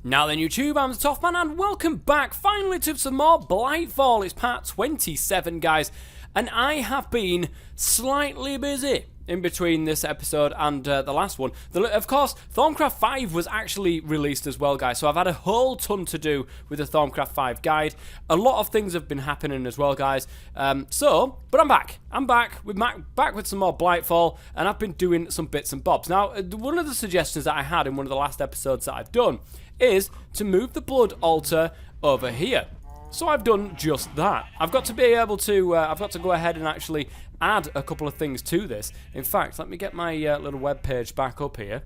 Now then YouTube, I'm the TOFF man and welcome back finally to some more Blightfall. It's part 27 guys, and I have been slightly busy in between this episode and the last one. Of course, Thaumcraft 5 was actually released as well guys, so I've had a whole ton to do with the Thaumcraft 5 guide. A lot of things have been happening as well guys, but I'm back. I'm back with some more Blightfall, and I've been doing some bits and bobs. Now, one of the suggestions that I had in one of the last episodes that I've done is to move the blood altar over here. So I've done just that. I've got to be able to, I've got to go ahead and actually add a couple of things to this. In fact, let me get my little web page back up here.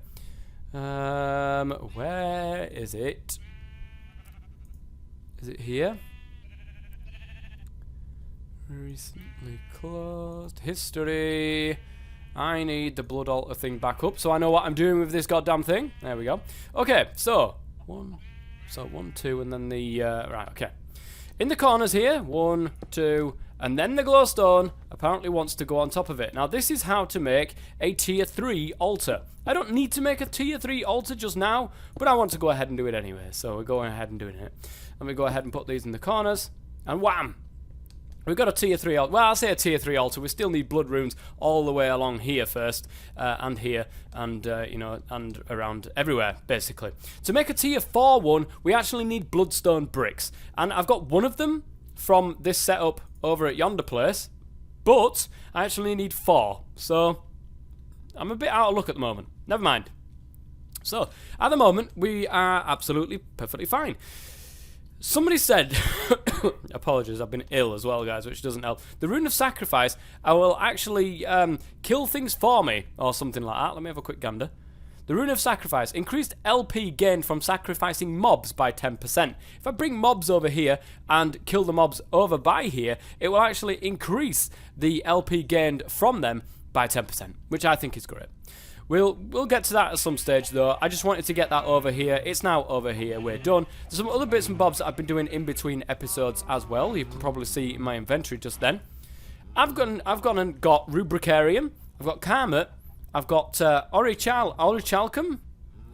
Where is it? Is it here? Recently closed. History. I need the blood altar thing back up so I know what I'm doing with this goddamn thing. There we go. Okay, so one, two, and then the right. Okay. In the corners here, 1, 2, and then the glowstone apparently wants to go on top of it. Now this is how to make a tier 3 altar. I don't need to make a tier 3 altar just now, but I want to go ahead and do it anyway. So we're going ahead and doing it. Let me go ahead and put these in the corners, and wham! We've got a tier 3 altar. Well, I'll say a tier 3 altar. We still need blood runes all the way along here first, and here, and you know, and around everywhere, basically. To make a tier 4 one, we actually need bloodstone bricks. And I've got one of them from this setup over at yonder place, but I actually need 4. So, I'm a bit out of luck at the moment. Never mind. So, at the moment, we are absolutely perfectly fine. Somebody said, apologies, I've been ill as well, guys, which doesn't help. The Rune of Sacrifice, I will actually kill things for me, or something like that. Let me have a quick gander. The Rune of Sacrifice, increased LP gained from sacrificing mobs by 10%. If I bring mobs over here and kill the mobs over by here, it will actually increase the LP gained from them by 10%, which I think is great. We'll get to that at some stage though. I just wanted to get that over here. It's now over here. We're done. There's some other bits and bobs that I've been doing in between episodes as well. You can probably see in my inventory just then. I've gone and got Rubricarium. I've got Karmat. I've got Orichalcum.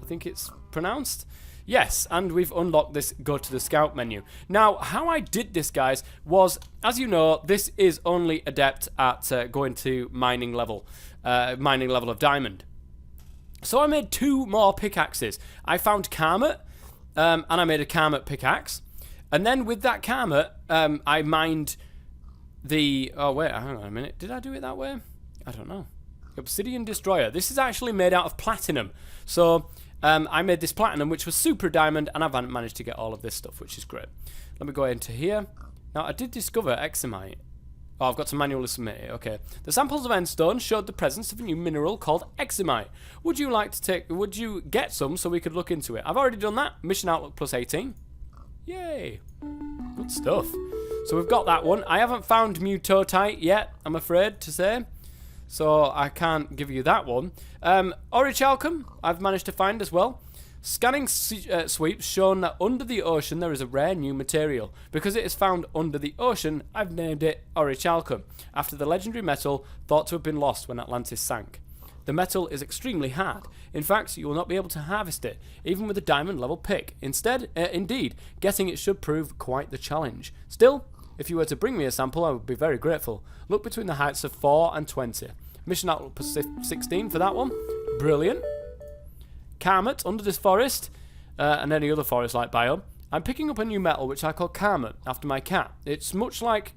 I think it's pronounced. Yes, and we've unlocked this go to the scout menu. Now, how I did this, guys, was, as you know, this is only adept at going to mining level of diamond. So I made 2 more pickaxes. I found Karmat, and I made a Karmat pickaxe. And then with that Karmat, I mined the... Oh, wait, hang on a minute. Did I do it that way? I don't know. Obsidian Destroyer. This is actually made out of platinum. So I made this platinum, which was super diamond, and I've managed to get all of this stuff, which is great. Let me go into here. Now, I did discover Eximite. Oh, I've got to manually submit it. Okay. The samples of endstone showed the presence of a new mineral called Eximite. Would you get some so we could look into it? I've already done that. Mission Outlook plus 18. Yay. Good stuff. So we've got that one. I haven't found Mutotite yet, I'm afraid to say. So I can't give you that one. Orichalcum, I've managed to find as well. Scanning sweeps shown that under the ocean there is a rare new material. Because it is found under the ocean, I've named it Orichalcum, after the legendary metal thought to have been lost when Atlantis sank. The metal is extremely hard. In fact, you will not be able to harvest it, even with a diamond level pick. Indeed, getting it should prove quite the challenge. Still, if you were to bring me a sample, I would be very grateful. Look between the heights of 4 and 20. Mission Outlook plus 16 for that one. Brilliant. Karmat under this forest, and any other forest-like biome. I'm picking up a new metal which I call Karmat after my cat. It's much like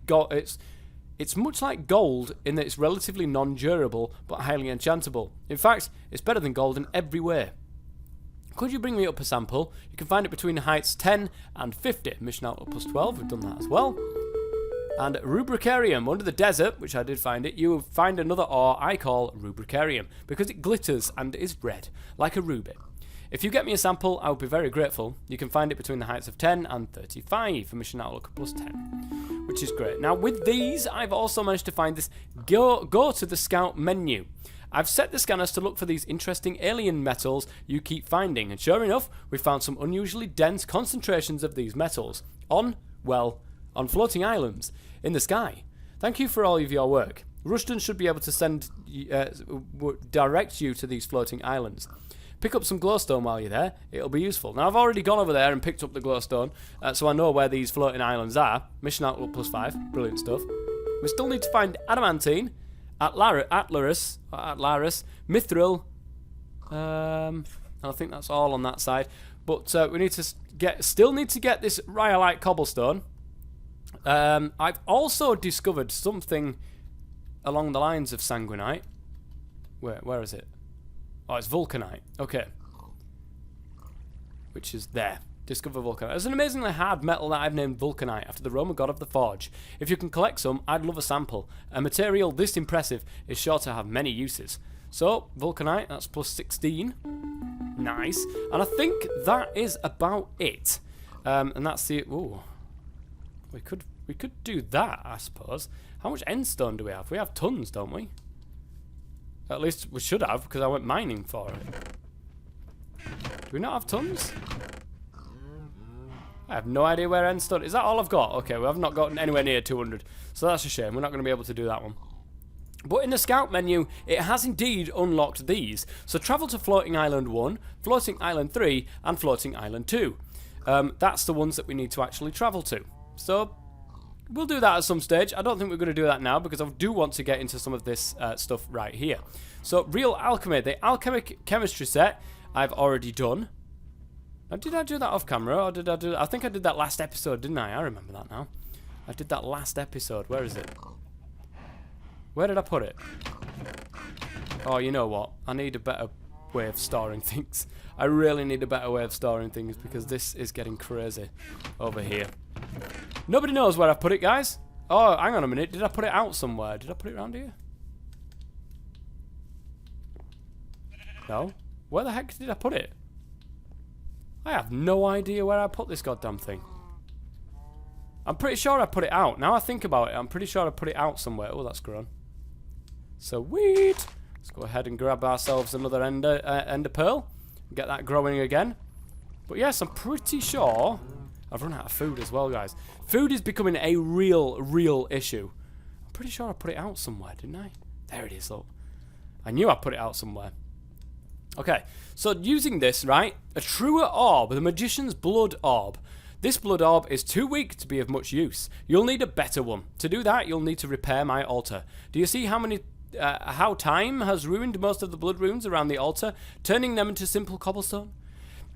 it's much like gold in that it's relatively non-durable but highly enchantable. In fact, it's better than gold in every way. Could you bring me up a sample? You can find it between the heights 10 and 50. Mission Outlook plus 12. We've done that as well. And Rubricarium, under the desert, which I did find it, you will find another ore I call Rubricarium, because it glitters and is red, like a ruby. If you get me a sample, I would be very grateful. You can find it between the heights of 10 and 35 for Mission Outlook plus 10, which is great. Now, with these, I've also managed to find this go to the scout menu. I've set the scanners to look for these interesting alien metals you keep finding, and sure enough, we found some unusually dense concentrations of these metals on floating islands in the sky. Thank you for all of your work. Rushton should be able to direct you to these floating islands. pick up some glowstone while you're there. It'll be useful. Now, I've already gone over there and picked up the glowstone, so I know where these floating islands are. Mission outlook +5. Brilliant stuff. We still need to find adamantine, Atlaris, Mithril, and I think that's all on that side. But we need to still need to get this rhyolite cobblestone. I've also discovered something along the lines of sanguinite. Where is it? Oh, it's vulcanite. Okay. Which is there. Discover vulcanite. It's an amazingly hard metal that I've named vulcanite after the Roman god of the forge. If you can collect some, I'd love a sample. A material this impressive is sure to have many uses. So, vulcanite, that's +16. Nice. And I think that is about it. And that's the... Ooh. We could do that, I suppose. How much endstone do we have? We have tons, don't we? At least we should have, because I went mining for it. Do we not have tons? I have no idea where endstone... Is that all I've got? Okay, we have not gotten anywhere near 200. So that's a shame. We're not going to be able to do that one. But in the scout menu, it has indeed unlocked these. So travel to Floating Island 1, Floating Island 3, and Floating Island 2. That's the ones that we need to actually travel to. So... we'll do that at some stage. I don't think we're going to do that now because I do want to get into some of this stuff right here. So, Real Alchemy. The Alchemic Chemistry set I've already done. Now, did I do that off camera or did I do that? I think I did that last episode, didn't I? I remember that now. I did that last episode. Where is it? Where did I put it? Oh, you know what? I need a better way of storing things. I really need a better way of storing things because this is getting crazy over here. Nobody knows where I put it, guys. Oh, hang on a minute. Did I put it out somewhere? Did I put it around here? No. Where the heck did I put it? I have no idea where I put this goddamn thing. I'm pretty sure I put it out. Now I think about it, I'm pretty sure I put it out somewhere. Oh, that's grown. Sweet. Let's go ahead and grab ourselves another ender pearl. Get that growing again. But yes, I'm pretty sure... I've run out of food as well, guys. Food is becoming a real issue. I'm pretty sure I put it out somewhere, didn't I? There it is, look. I knew I put it out somewhere. Okay, so using this, right? A truer orb, the Magician's Blood Orb. This blood orb is too weak to be of much use. You'll need a better one. To do that, you'll need to repair my altar. Do you see how time has ruined most of the blood runes around the altar, turning them into simple cobblestone?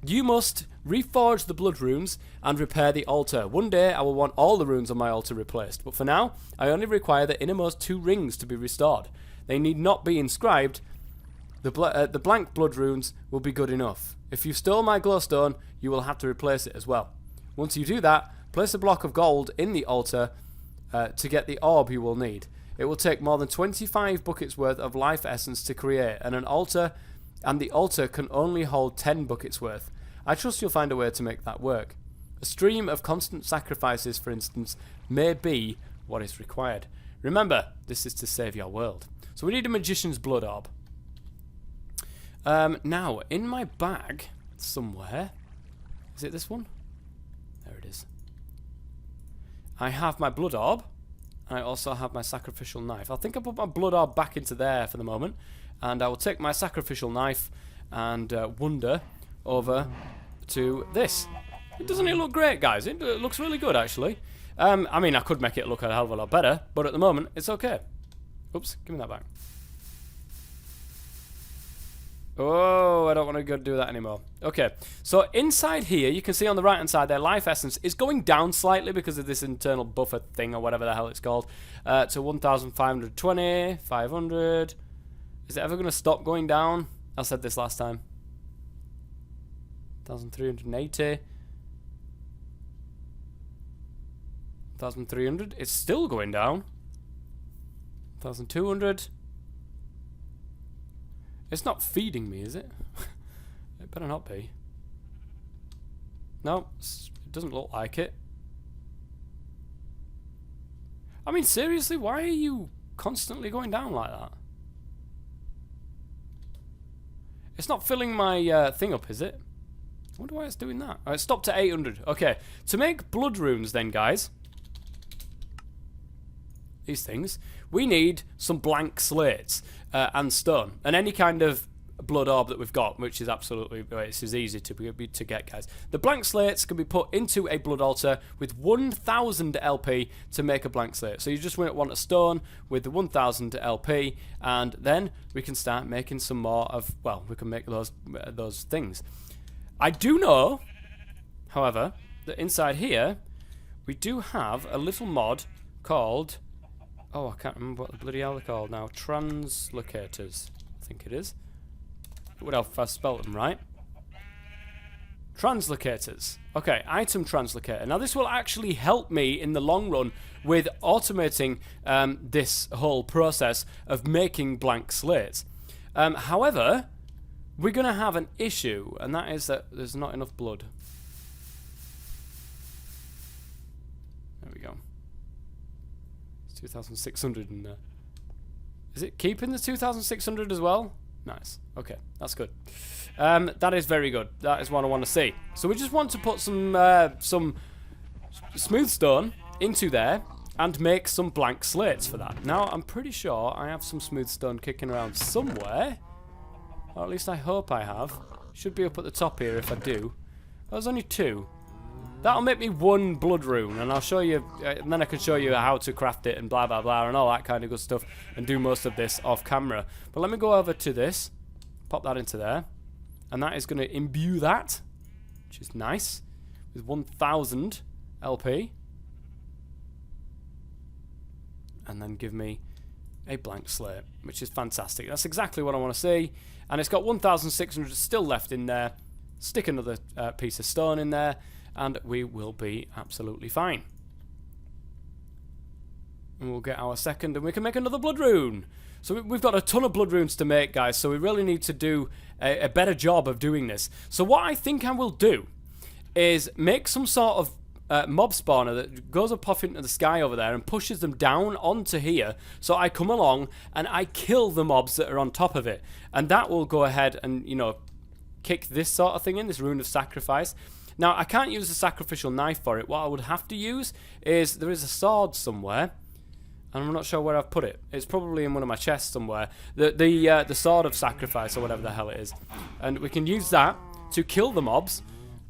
You must reforge the blood runes and repair the altar. One day I will want all the runes on my altar replaced, but for now I only require the innermost 2 rings to be restored. They need not be inscribed. The blank blood runes will be good enough. If you stole my glowstone, you will have to replace it as well. Once you do that, place a block of gold in the altar to get the orb you will need. It will take more than 25 buckets worth of life essence to create, and the altar can only hold 10 buckets worth. I trust you'll find a way to make that work. A stream of constant sacrifices, for instance, may be what is required. Remember, this is to save your world. So we need a Magician's Blood Orb. Now, in my bag, somewhere... Is it this one? There it is. I have my Blood Orb. I also have my Sacrificial Knife. I think I'll put my Blood Orb back into there for the moment. And I will take my Sacrificial Knife and wander over to this. Doesn't it look great, guys? It looks really good, actually. I mean, I could make it look a hell of a lot better, but at the moment, it's okay. Oops, give me that back. Oh, I don't want to go do that anymore. Okay, so inside here, you can see on the right-hand side there, life essence is going down slightly because of this internal buffer thing, or whatever the hell it's called, to 1,520, 500... Is it ever going to stop going down? I said this last time. 1,380. 1,300. It's still going down. 1,200. It's not feeding me, is it? It better not be. No, it doesn't look like it. I mean, seriously, why are you constantly going down like that? It's not filling my thing up, is it? I wonder why it's doing that. It stopped at 800. Okay, to make blood runes then, guys, these things, we need some blank slates and stone. And any kind of blood orb that we've got, which is absolutely, it's as easy to get, guys. The blank slates can be put into a blood altar with 1,000 LP to make a blank slate. So you just want a stone with the 1,000 LP, and then we can start making some more of, well, we can make those things. I do know, however, that inside here we do have a little mod called, oh, I can't remember what the bloody hell they're called now. Translocators, I think it is. What else if I spelled them right? Translocators. Okay, item translocator. Now this will actually help me in the long run with automating this whole process of making blank slates. However, we're going to have an issue, and that is that there's not enough blood. There we go. 2,600 in there. Is it keeping the 2,600 as well? Nice. Okay, that's good. That is very good. That is what I want to see. So we just want to put some smooth stone into there and make some blank slates for that. Now, I'm pretty sure I have some smooth stone kicking around somewhere. Or at least I hope I have. Should be up at the top here if I do. There's only 2. That'll make me 1 blood rune, and I'll show you, and then I can show you how to craft it and blah blah blah and all that kind of good stuff, and do most of this off camera. But let me go over to this, pop that into there, and that is going to imbue that, which is nice, with 1,000 LP, and then give me a blank slate, which is fantastic. That's exactly what I want to see, and it's got 1,600 still left in there. Stick another piece of stone in there, and we will be absolutely fine. And we'll get our second, and we can make another blood rune. So we've got a ton of blood runes to make, guys, so we really need to do a better job of doing this. So what I think I will do is make some sort of mob spawner that goes up off into the sky over there and pushes them down onto here, so I come along and I kill the mobs that are on top of it. And that will go ahead and, you know, kick this sort of thing in, this rune of sacrifice. Now, I can't use a sacrificial knife for it. What I would have to use is, there is a sword somewhere, and I'm not sure where I've put it. It's probably in one of my chests somewhere. The sword of sacrifice, or whatever the hell it is. And we can use that to kill the mobs,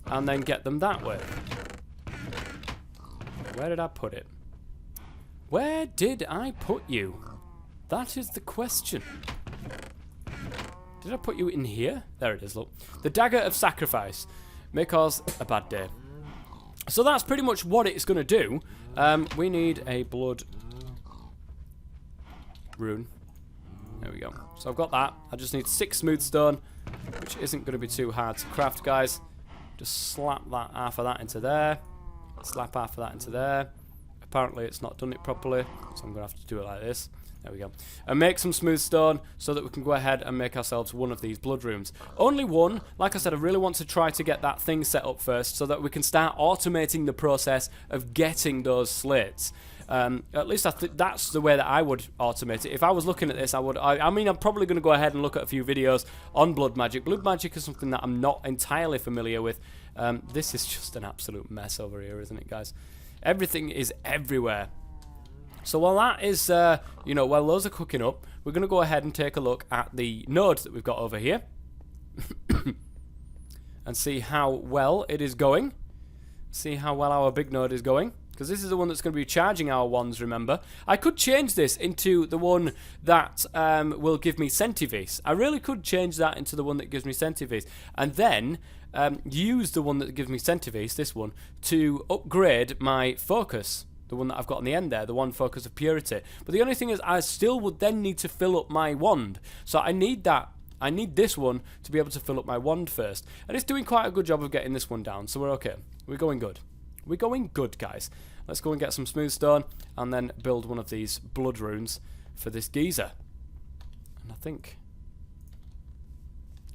and then get them that way. Where did I put it? Where did I put you? That is the question. Did I put you in here? There it is, look. The dagger of sacrifice may cause a bad day. So that's pretty much what it's going to do. We need a blood rune. There we go. So I've got that. I just need 6 smooth stone, which isn't going to be too hard to craft, guys. Just slap that half of that into there. Slap half of that into there. Apparently it's not done it properly, so I'm going to have to do it like this. There we go. And make some smooth stone so that we can go ahead and make ourselves one of these blood runes. Only one. Like I said, I really want to try to get that thing set up first so that we can start automating the process of getting those slates. At least that's the way that I would automate it. If I was looking at this, I mean, I'm probably going to go ahead and look at a few videos on blood magic. Blood magic is something that I'm not entirely familiar with. This is just an absolute mess over here, isn't it, guys? Everything is everywhere. So while that is, you know, while those are cooking up, we're going to go ahead and take a look at the node that we've got over here. And see how well it is going. See how well our big node is going. Because this is the one that's going to be charging our wands, remember. I could change this into the one that will give me centivis. I really could change that into the one that gives me centivis. And then use the one that gives me centivis, this one, to upgrade my focus. The one that I've got on the end there, the one focus of purity. But the only thing is, I still would then need to fill up my wand. So I need that. I need this one to be able to fill up my wand first. And it's doing quite a good job of getting this one down. So we're okay. We're going good. We're going good, guys. Let's go and get some smooth stone and then build one of these blood runes for this geezer. And I think...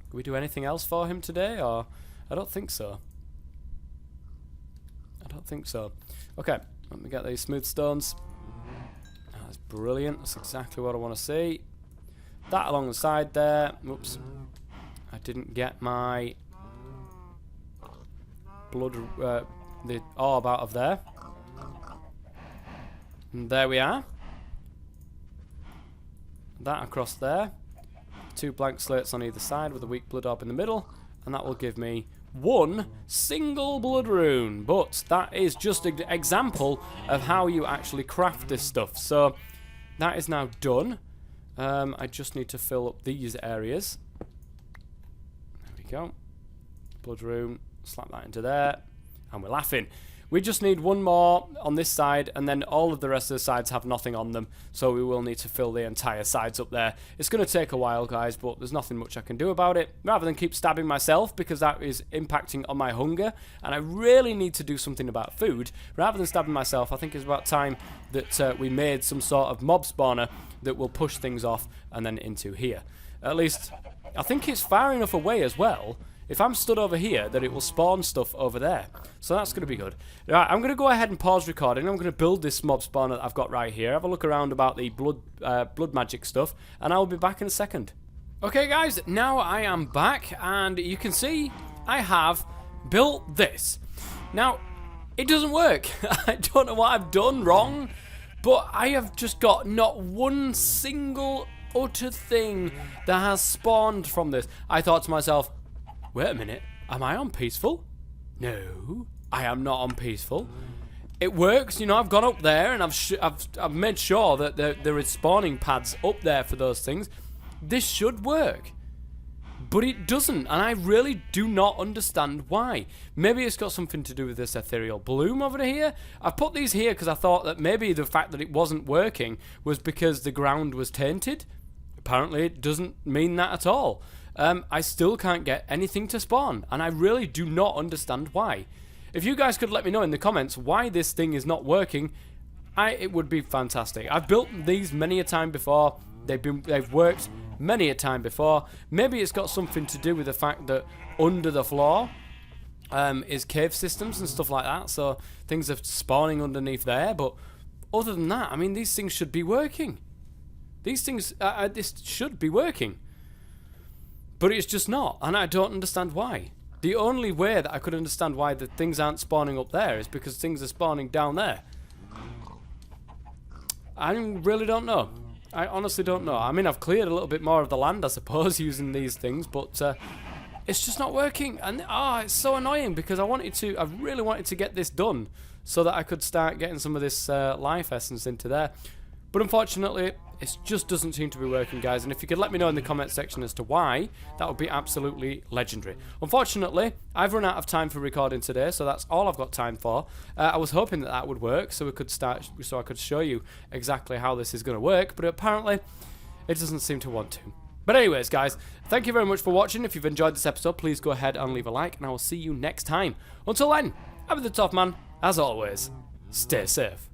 Can we do anything else for him today? Or I don't think so. I don't think so. Okay. Let me get these smooth stones. That's brilliant. That's exactly what I want to see. That along the side there. Whoops. I didn't get my blood, the orb out of there. And there we are. That across there. 2 blank slates on either side with a weak blood orb in the middle, and that will give me 1 single blood rune. But that is just an example of how you actually craft this stuff. So that is now done. I just need to fill up these areas. There we go. Blood rune, slap that into there, and we're laughing. We just need 1 more on this side, and then all of the rest of the sides have nothing on them, so we will need to fill the entire sides up there. It's going to take a while, guys, but there's nothing much I can do about it, rather than keep stabbing myself, because that is impacting on my hunger, and I really need to do something about food. Rather than stabbing myself, I think it's about time that we made some sort of mob spawner that will push things off and then into here. At least, I think it's far enough away as well, if I'm stood over here, that it will spawn stuff over there. So that's going to be good. Right, I'm going to go ahead and pause recording. I'm going to build this mob spawner that I've got right here. Have a look around about the blood magic stuff, and I'll be back in a second. Okay, guys, now I am back, and you can see I have built this. Now, it doesn't work. I don't know what I've done wrong, but I have just got not one single utter thing that has spawned from this. I thought to myself, wait a minute, am I on peaceful? No, I am not on peaceful. It works, you know, I've gone up there and I've made sure that there is spawning pads up there for those things. This should work. But it doesn't, and I really do not understand why. Maybe it's got something to do with this ethereal bloom over here. I put these here because I thought that maybe the fact that it wasn't working was because the ground was tainted. Apparently it doesn't mean that at all. I still can't get anything to spawn, and I really do not understand why. If you guys could let me know in the comments why this thing is not working, it would be fantastic. I've built these many a time before. They've worked many a time before. Maybe it's got something to do with the fact that under the floor is cave systems and stuff like that, so things are spawning underneath there. But other than that, I mean, these things should be working. These things, this should be working. But it's just not, and I don't understand why. The only way that I could understand why the things aren't spawning up there is because things are spawning down there. I really don't know. I honestly don't know. I mean, I've cleared a little bit more of the land, I suppose, using these things, but it's just not working. And it's so annoying because I really wanted to get this done so that I could start getting some of this life essence into there. But unfortunately, it just doesn't seem to be working, guys. And if you could let me know in the comment section as to why, that would be absolutely legendary. Unfortunately, I've run out of time for recording today, so that's all I've got time for. I was hoping that that would work, so I could show you exactly how this is going to work, but apparently, it doesn't seem to want to. But anyways, guys, thank you very much for watching. If you've enjoyed this episode, please go ahead and leave a like, and I will see you next time. Until then, I've been the TOFF man. As always, stay safe.